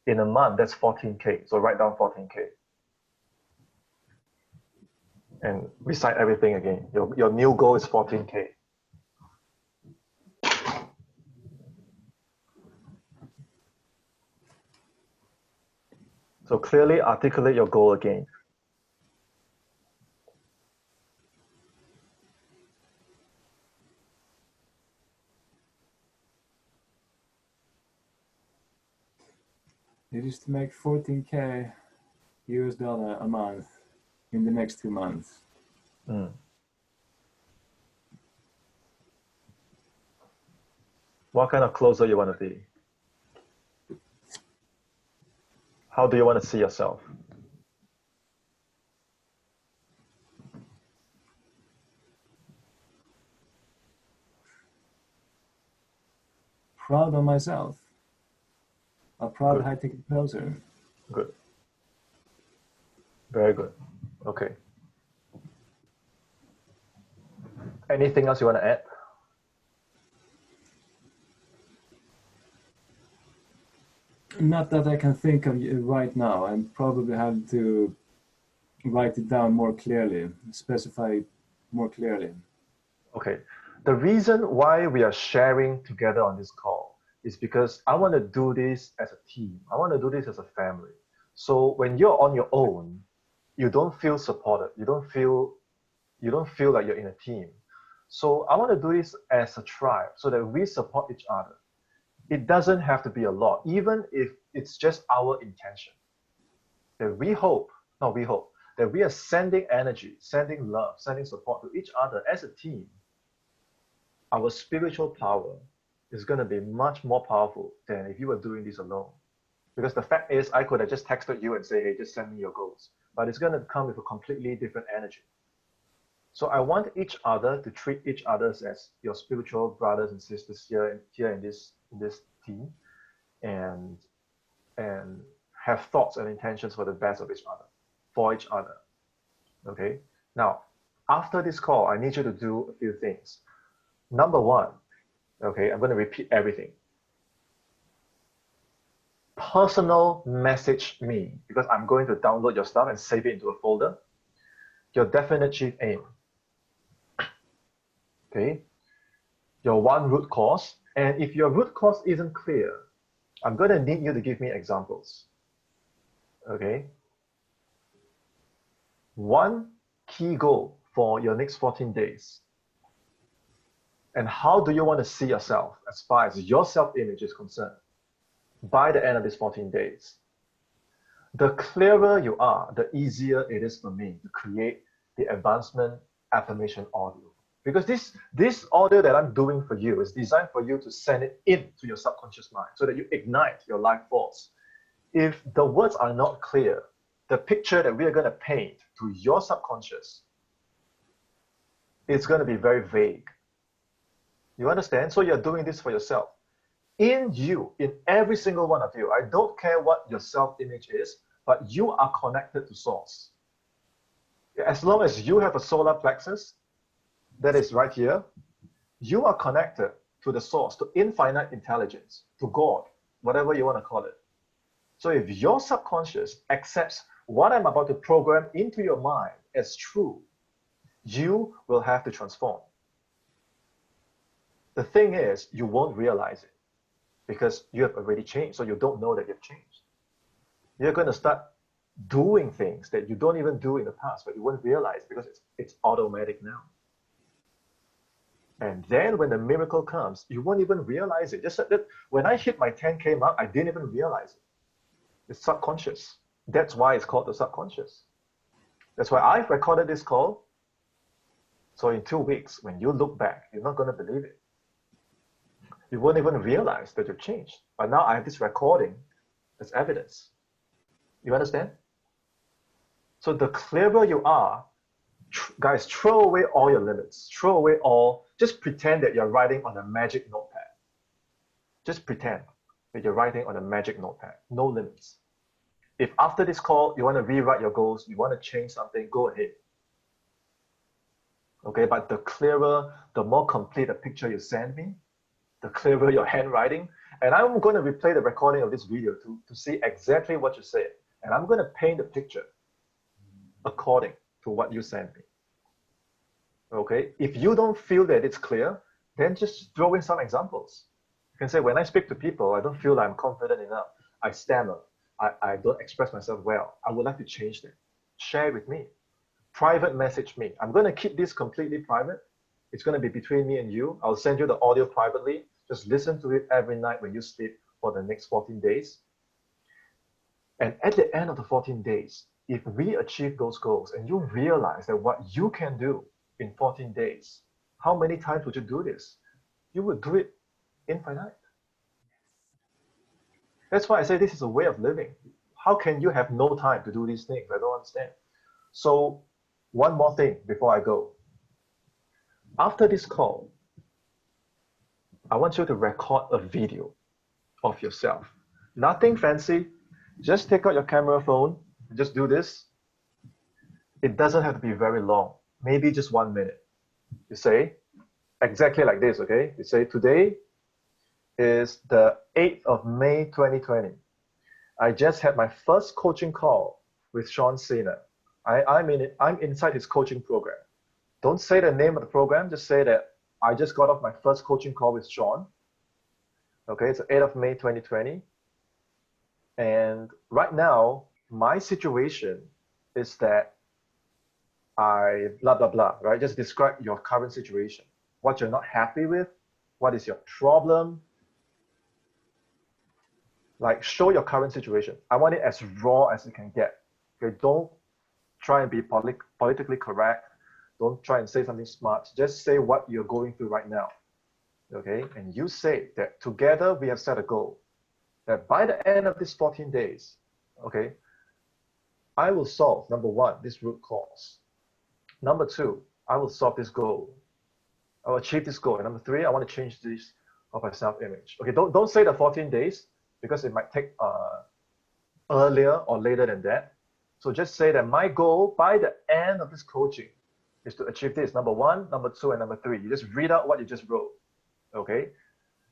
In a month, that's 14K. So write down 14K. And recite everything again. Your new goal is 14K. So clearly articulate your goal again. It is to make 14K US dollar a month in the next 2 months. What kind of closer you want to be? How do you want to see yourself? Proud of myself. A proud Good. high-ticket closer. Good. Very good. Okay. Anything else you want to add? Not that I can think of right now. I probably have to write it down more clearly, specify it more clearly. Okay. The reason why we are sharing together on this call is because I want to do this as a team. I want to do this as a family. So when you're on your own, you don't feel supported. You don't feel like you're in a team. So I want to do this as a tribe so that we support each other. It doesn't have to be a lot, even if it's just our intention. That that we are sending energy, sending love, sending support to each other as a team. Our spiritual power is going to be much more powerful than if you were doing this alone. Because the fact is, I could have just texted you and say, hey, just send me your goals. But it's going to come with a completely different energy. So I want each other to treat each other as your spiritual brothers and sisters here in this team, and have thoughts and intentions for the best of each other, for each other. Okay. Now, after this call, I need you to do a few things. Number one, okay, I'm going to repeat everything. Personal message me, because I'm going to download your stuff and save it into a folder. Your definite chief aim. Okay. Your one root cause. And if your root cause isn't clear, I'm going to need you to give me examples. Okay. One key goal for your next 14 days. And how do you want to see yourself as far as your self-image is concerned by the end of these 14 days? The clearer you are, the easier it is for me to create the advancement affirmation audio. Because this audio that I'm doing for you is designed for you to send it into your subconscious mind so that you ignite your life force. If the words are not clear, the picture that we are going to paint to your subconscious is going to be very vague. You understand? So you're doing this for yourself. In you, in every single one of you, I don't care what your self-image is, but you are connected to source. As long as you have a solar plexus, that is right here, you are connected to the source, to infinite intelligence, to God, whatever you want to call it. So if your subconscious accepts what I'm about to program into your mind as true, you will have to transform. The thing is, you won't realize it because you have already changed, so you don't know that you've changed. You're going to start doing things that you don't even do in the past, but you won't realize because it's automatic now. And then when the miracle comes, you won't even realize it. Just like that, when I hit my 10K mark, I didn't even realize it. It's subconscious. That's why it's called the subconscious. That's why I've recorded this call. So in 2 weeks, when you look back, you're not going to believe it. You won't even realize that you've changed. But now I have this recording as evidence. You understand? So the clearer you are, guys, throw away all your limits. Throw away all, just pretend that you're writing on a magic notepad. Just pretend that you're writing on a magic notepad. No limits. If after this call, you want to rewrite your goals, you want to change something, go ahead. Okay, but the clearer, the more complete a picture you send me, the clearer your handwriting. And I'm going to replay the recording of this video to see exactly what you said. And I'm going to paint the picture according to what you sent me. Okay, if you don't feel that it's clear, then just throw in some examples. You can say, when I speak to people, I don't feel like I'm confident enough. I stammer. I don't express myself well. I would like to change that. Share it with me. Private message me. I'm going to keep this completely private. It's going to be between me and you. I'll send you the audio privately. Just listen to it every night when you sleep for the next 14 days. And at the end of the 14 days, if we achieve those goals and you realize that what you can do in 14 days, how many times would you do this? You would do it infinite. That's why I say this is a way of living. How can you have no time to do these things? I don't understand. So one more thing before I go. After this call, I want you to record a video of yourself. Nothing fancy. Just take out your camera phone. Just do this. It doesn't have to be very long. Maybe just 1 minute. You say exactly like this, okay? You say, today is the 8th of May 2020. I just had my first coaching call with Sena. I'm inside his coaching program. Don't say the name of the program. Just say that I just got off my first coaching call with Sean. Okay, it's the 8th of May 2020. And right now, my situation is that I blah, blah, blah, right? Just describe your current situation. What you're not happy with. What is your problem? Like, show your current situation. I want it as raw as it can get. Okay, don't try and be politically correct. Don't try and say something smart. Just say what you're going through right now. Okay, and you say that together we have set a goal that by the end of these 14 days, okay, I will solve, number one, this root cause. Number two, I will solve this goal. I will achieve this goal. And number 3, I want to change this of my self-image. Okay, don't say the 14 days because it might take earlier or later than that. So just say that my goal by the end of this coaching is to achieve this, number 1, number 2, and number 3. You just read out what you just wrote, okay?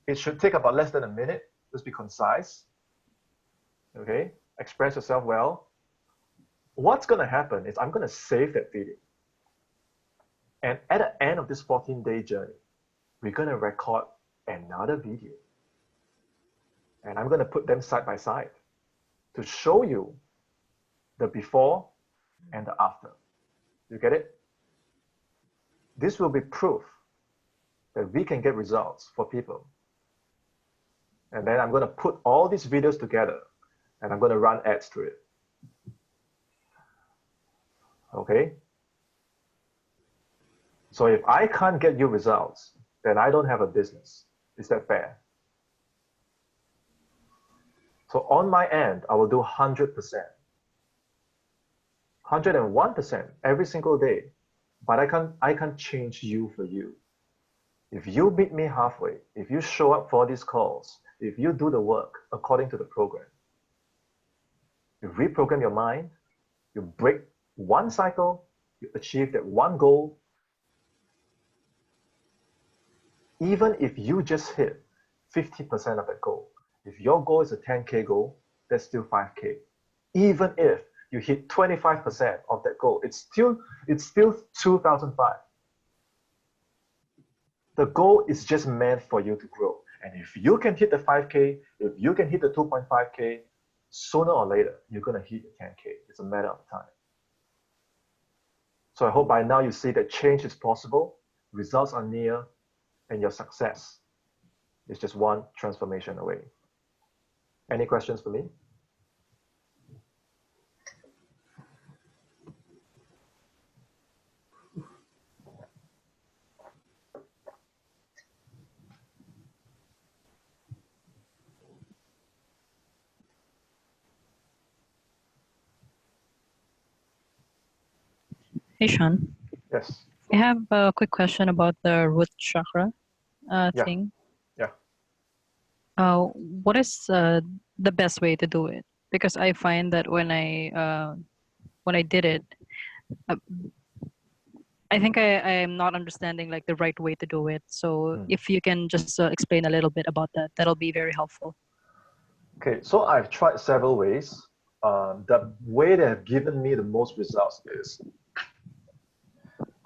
It should take about less than a minute. Just be concise, okay? Express yourself well. What's gonna happen is I'm gonna save that video. And at the end of this 14-day journey, we're gonna record another video. And I'm gonna put them side by side to show you the before and the after. You get it? This will be proof that we can get results for people. And then I'm gonna put all these videos together and I'm gonna run ads to it. Okay? So if I can't get you results, then I don't have a business. Is that fair? So on my end, I will do 100%, 101% every single day, but I can't change you for you. If you meet me halfway, if you show up for these calls, if you do the work according to the program, you reprogram your mind, you break one cycle, you achieve that one goal. Even if you just hit 50% of that goal, if your goal is a 10K goal, that's still 5K. Even if you hit 25% of that goal, it's still 2005. The goal is just meant for you to grow. And if you can hit the 5K, if you can hit the 2.5K, sooner or later, you're gonna hit the 10K. It's a matter of time. So I hope by now you see that change is possible, results are near, and your success is just one transformation away. Any questions for me? Hey, Sean. Yes. I have a quick question about the root chakra thing. Yeah. What is the best way to do it? Because I find that when I did it, I think I am not understanding like the right way to do it. So if you can just explain a little bit about that, that'll be very helpful. Okay, so I've tried several ways. The way that have given me the most results is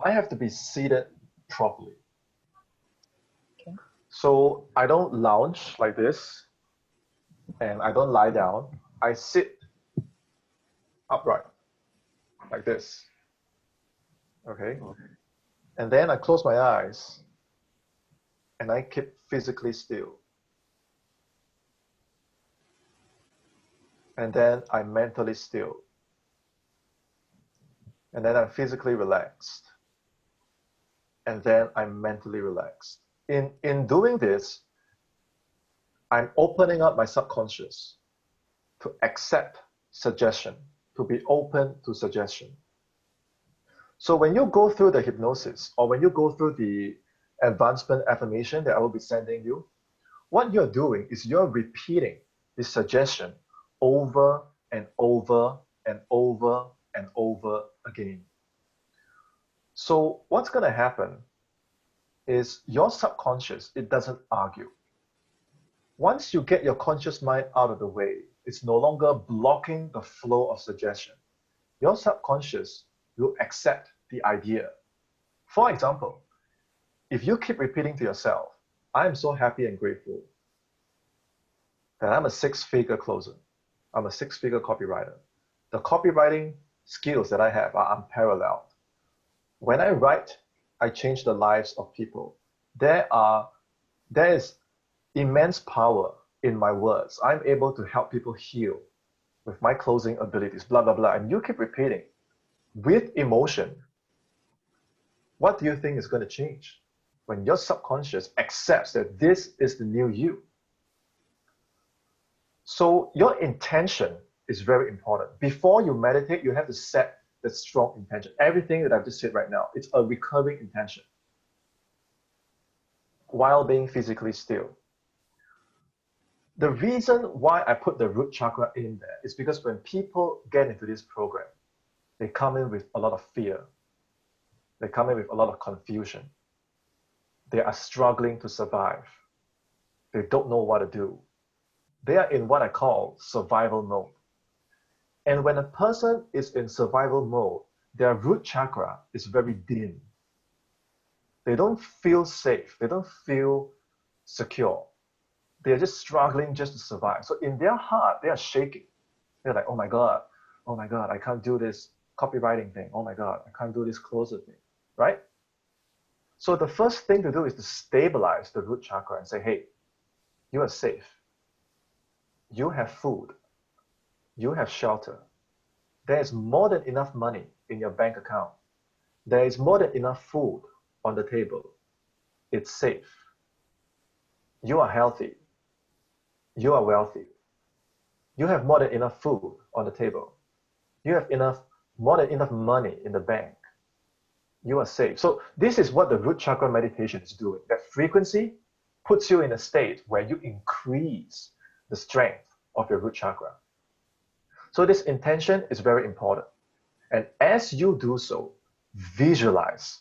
I have to be seated properly. Okay. So I don't lounge like this and I don't lie down. I sit upright like this. Okay. And then I close my eyes and I keep physically still. And then I'm mentally still. And then I'm physically relaxed. And then I'm mentally relaxed. In doing this, I'm opening up my subconscious to accept suggestion, to be open to suggestion. So when you go through the hypnosis or when you go through the advancement affirmation that I will be sending you, what you're doing is you're repeating this suggestion over and over and over and over again. So what's going to happen is your subconscious, it doesn't argue. Once you get your conscious mind out of the way, it's no longer blocking the flow of suggestion. Your subconscious will accept the idea. For example, if you keep repeating to yourself, I am so happy and grateful that I'm a 6-figure closer. I'm a 6-figure copywriter. The copywriting skills that I have are unparalleled. When I write, I change the lives of people. There is immense power in my words. I'm able to help people heal with my closing abilities, blah, blah, blah. And you keep repeating with emotion. What do you think is going to change when your subconscious accepts that this is the new you? So your intention is very important. Before you meditate, you have to set the strong intention. Everything that I've just said right now, it's a recurring intention while being physically still. The reason why I put the root chakra in there is because when people get into this program, they come in with a lot of fear. They come in with a lot of confusion. They are struggling to survive. They don't know what to do. They are in what I call survival mode. And when a person is in survival mode, their root chakra is very dim. They don't feel safe. They don't feel secure. They're just struggling just to survive. So in their heart, they are shaking. They're like, oh my God, I can't do this copywriting thing. Oh my God, I can't do this closer thing, right? So the first thing to do is to stabilize the root chakra and say, hey, you are safe. You have food. You have shelter. There is more than enough money in your bank account. There is more than enough food on the table. It's safe. You are healthy. You are wealthy. You have more than enough food on the table. You have more than enough money in the bank. You are safe. So this is what the root chakra meditation is doing. That frequency puts you in a state where you increase the strength of your root chakra. So this intention is very important. And as you do so, visualize.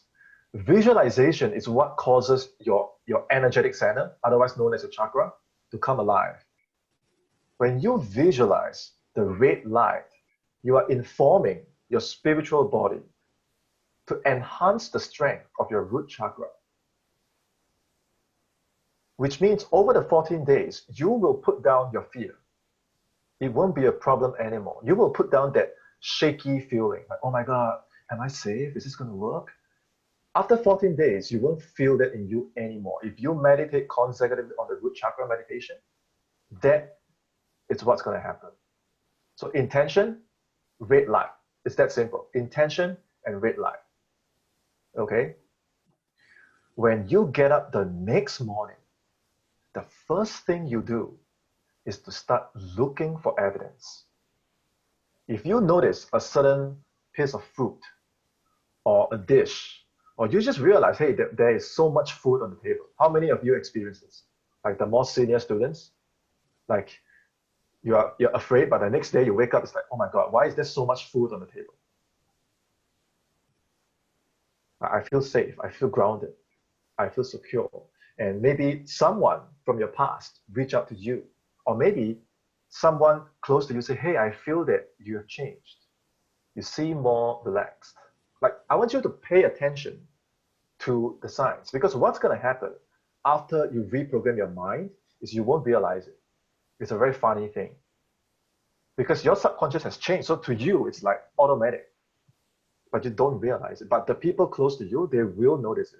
Visualization is what causes your energetic center, otherwise known as your chakra, to come alive. When you visualize the red light, you are informing your spiritual body to enhance the strength of your root chakra. Which means over the 14 days, you will put down your fear. It won't be a problem anymore. You will put down that shaky feeling, like, oh my God, am I safe? Is this going to work? After 14 days, you won't feel that in you anymore. If you meditate consecutively on the root chakra meditation, that is what's going to happen. So intention, red light. It's that simple. Intention and red light. Okay? When you get up the next morning, the first thing you do is to start looking for evidence. If you notice a certain piece of fruit or a dish, or you just realize, hey, there is so much food on the table. How many of you experience this? Like the more senior students, like you're afraid, but the next day you wake up, it's like, oh my God, why is there so much food on the table? I feel safe, I feel grounded, I feel secure. And maybe someone from your past reach out to you, or maybe someone close to you say, hey, I feel that you have changed. You seem more relaxed. Like, I want you to pay attention to the signs, because what's going to happen after you reprogram your mind is you won't realize it. It's a very funny thing, because your subconscious has changed. So to you, it's like automatic, but you don't realize it. But the people close to you, they will notice it.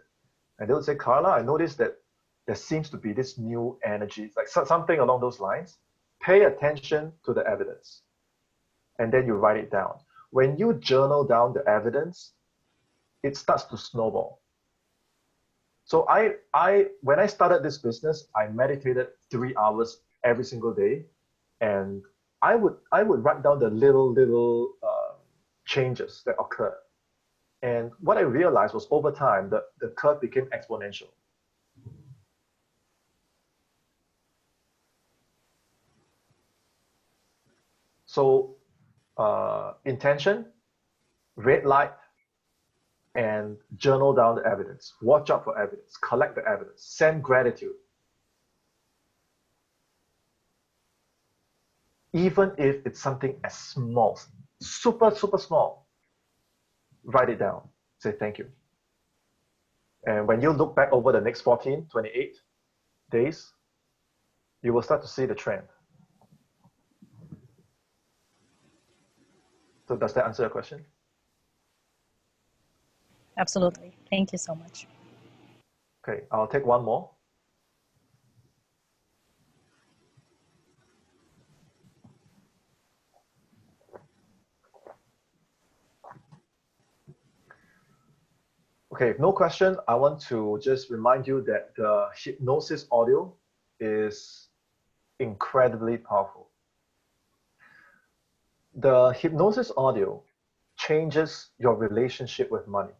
And they'll say, Carla, I noticed that there seems to be this new energy, like something along those lines. Pay attention to the evidence. And then you write it down. When you journal down the evidence, it starts to snowball. So when I started this business, I meditated 3 hours every single day. And I would write down the little changes that occurred. And what I realized was over time, the curve became exponential. So intention, red light, and journal down the evidence. Watch out for evidence. Collect the evidence. Send gratitude. Even if it's something as small, super, super small, write it down. Say thank you. And when you look back over the next 14, 28 days, you will start to see the trend. So does that answer your question? Absolutely. Thank you so much. Okay, I'll take one more. Okay, if no question, I want to just remind you that the hypnosis audio is incredibly powerful. The hypnosis audio changes your relationship with money.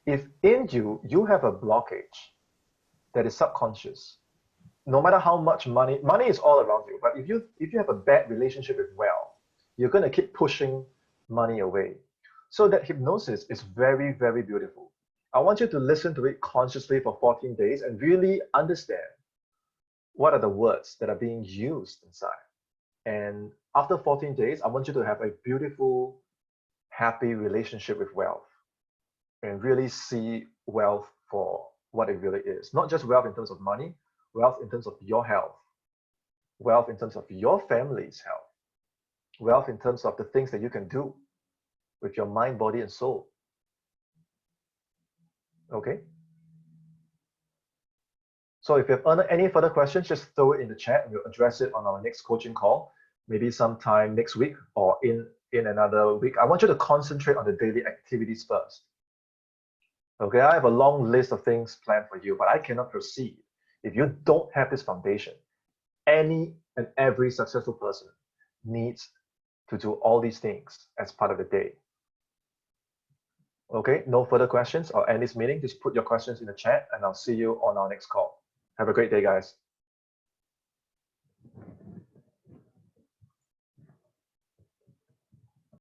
If in you, you have a blockage that is subconscious, no matter how much money is all around you, but if you have a bad relationship with wealth, you're going to keep pushing money away. So that hypnosis is very, very beautiful. I want you to listen to it consciously for 14 days and really understand what are the words that are being used inside. And after 14 days, I want you to have a beautiful, happy relationship with wealth and really see wealth for what it really is. Not just wealth in terms of money, wealth in terms of your health, wealth in terms of your family's health, wealth in terms of the things that you can do with your mind, body, and soul. Okay? So if you have any further questions, just throw it in the chat and we'll address it on our next coaching call, maybe sometime next week or in another week. I want you to concentrate on the daily activities first. Okay, I have a long list of things planned for you, but I cannot proceed if you don't have this foundation. Any and every successful person needs to do all these things as part of the day. Okay, no further questions or end this meeting, just put your questions in the chat and I'll see you on our next call. Have a great day, guys.